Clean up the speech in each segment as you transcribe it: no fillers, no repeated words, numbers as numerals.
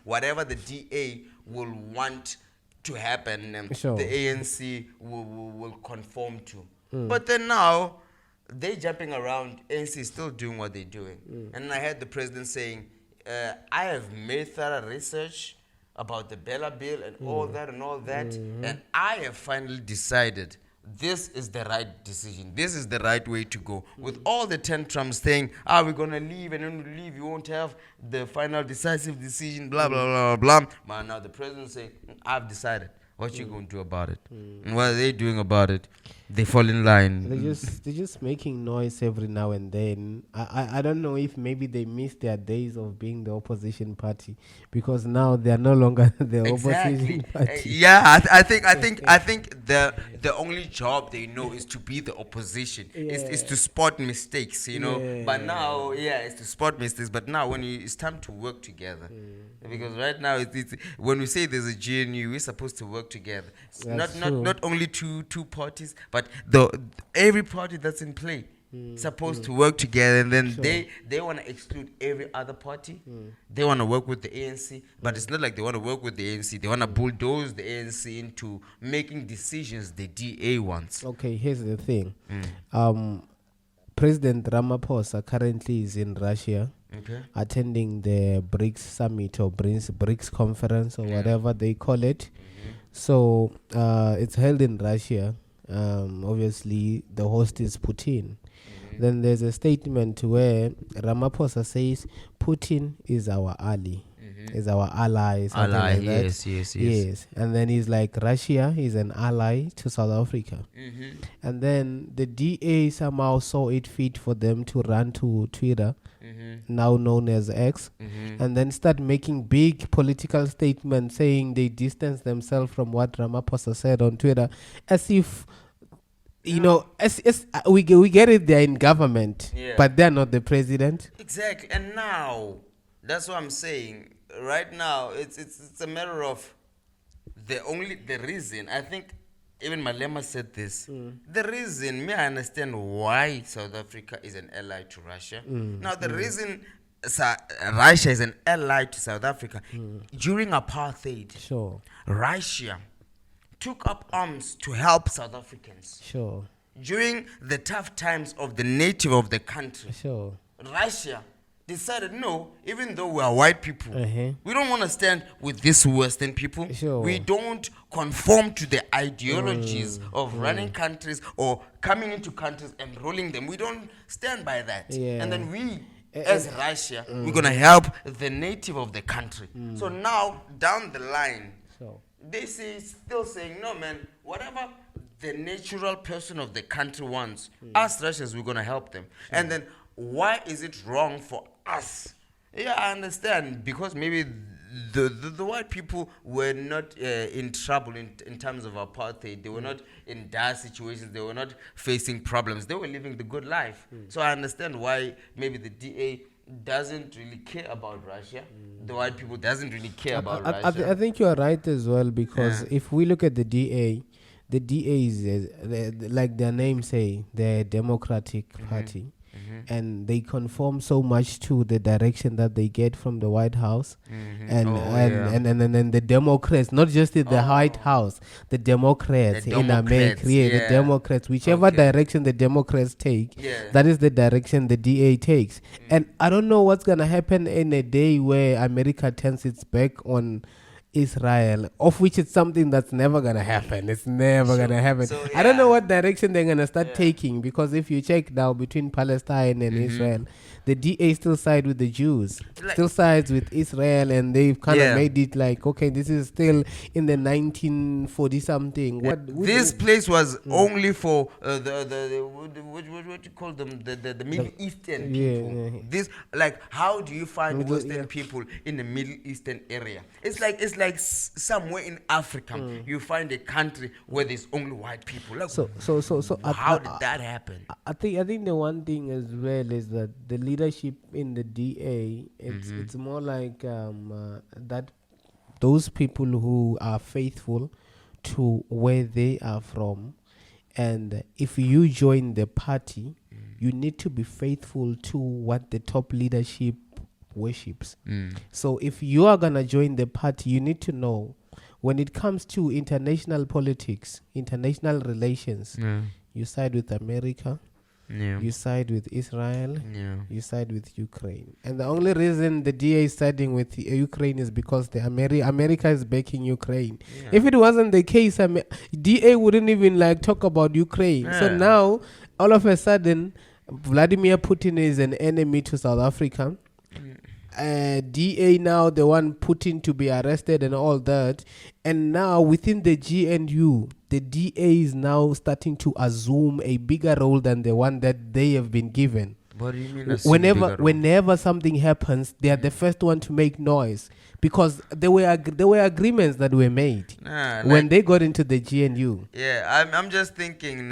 whatever the DA will want to happen, Sure. the ANC will conform to. But then now, they jumping around, ANC is still doing what they're doing. And I heard the president saying, I have made thorough research about the Bella bill and all that, and I have finally decided this is the right decision. This is the right way to go. With all the tantrums saying, we're going to leave, and when we leave, you won't have the final decisive decision, blah, blah, blah, blah, blah. Man, now the president saying, I've decided. What you going to do about it? And what are they doing about it? They fall in line. They're just making noise every now and then. I don't know if maybe they miss their days of being the opposition party, because now they are no longer the opposition party. Yeah, I think the only job they know is to be the opposition. Is to spot mistakes, you know. Yeah. But now, it's to spot mistakes. But now, it's time to work together. Because right now, it's when we say there's a GNU, we're supposed to work together. It's not only two parties, but every party that's in play supposed to work together, and then they want to exclude every other party. They want to work with the ANC, but it's not like they want to work with the ANC. They want to bulldoze the ANC into making decisions the DA wants. Okay, here's the thing. President Ramaphosa currently is in Russia. Okay. Attending the BRICS summit or BRICS conference or whatever they call it. So it's held in Russia. Obviously, the host is Putin. Then there's a statement where Ramaphosa says Putin is our ally. Is our ally. Ally, like that. Yes. And then he's like, Russia is an ally to South Africa. And then the DA somehow saw it fit for them to run to Twitter, now known as X, and then start making big political statements saying they distance themselves from what Ramaphosa said on Twitter, as if, as we get it, they're in government, but they're not the president. Exactly. And now, that's what I'm saying. Right now, it's a matter of the reason. I think even Malema said this. The reason, I understand why South Africa is an ally to Russia. Now, the reason Russia is an ally to South Africa, during apartheid, Russia took up arms to help South Africans. During the tough times of the native of the country, Russia decided, no, even though we are white people, we don't want to stand with these Western people. We don't conform to the ideologies of running countries or coming into countries and ruling them. We don't stand by that. And then we, as Russia, we're going to help the native of the country. So now, down the line, they still saying, no, man, whatever the natural person of the country wants, us Russians, we're going to help them. And then, why is it wrong for us? I understand, because maybe the white people were not in trouble in terms of apartheid. They were not in dire situations. They were not facing problems. They were living the good life. So I understand why maybe the DA doesn't really care about Russia. The white people doesn't really care about Russia. I think you are right as well, because if we look at the DA is, like their name say, the Democratic Party. And they conform so much to the direction that they get from the White House, and the Democrats, not just the White House, the Democrats in America, the Democrats, whichever direction the Democrats take, that is the direction the DA takes. And I don't know what's gonna happen in a day where America turns its back on Israel, of which it's something that's never gonna happen. It's never gonna happen. So, I don't know what direction they're gonna start taking, because if you check now between Palestine and Israel, the DA still side with the Jews, still sides with Israel, and they've kind of made it like, okay, this is still in the 1940 something. This place was only for what you call them, the Middle Eastern people. This, like, how do you find Western people in the Middle Eastern area? It's like somewhere in Africa, you find a country where there's only white people. Like, so how did that happen? I think the one thing as well is that the leadership in the DA, it's more like that those people who are faithful to where they are from, and if you join the party, you need to be faithful to what the top leadership worships. So if you are going to join the party, you need to know when it comes to international politics, international relations, you side with America, you side with Israel, you side with Ukraine. And the only reason the DA is siding with Ukraine is because the America is backing Ukraine. If it wasn't the case, DA wouldn't even like talk about Ukraine. So now, all of a sudden, Vladimir Putin is an enemy to South Africa. DA now the one Putin to be arrested and all that, and now within the GNU the DA is now starting to assume a bigger role than the one that they have been given. What do you mean? Whenever something happens, they are the first one to make noise, because there were agreements that were made when they got into the GNU. I'm just thinking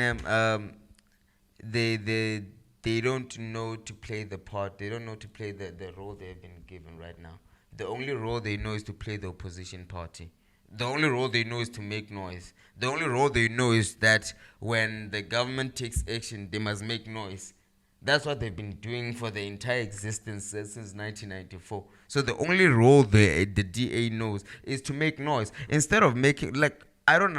they don't know to play the part. They don't know to play the role they've been given right now. The only role they know is to play the opposition party. The only role they know is to make noise. The only role they know is that when the government takes action, they must make noise. That's what they've been doing for the entire existence since 1994. So the only role the DA knows is to make noise. Instead of making, I don't understand.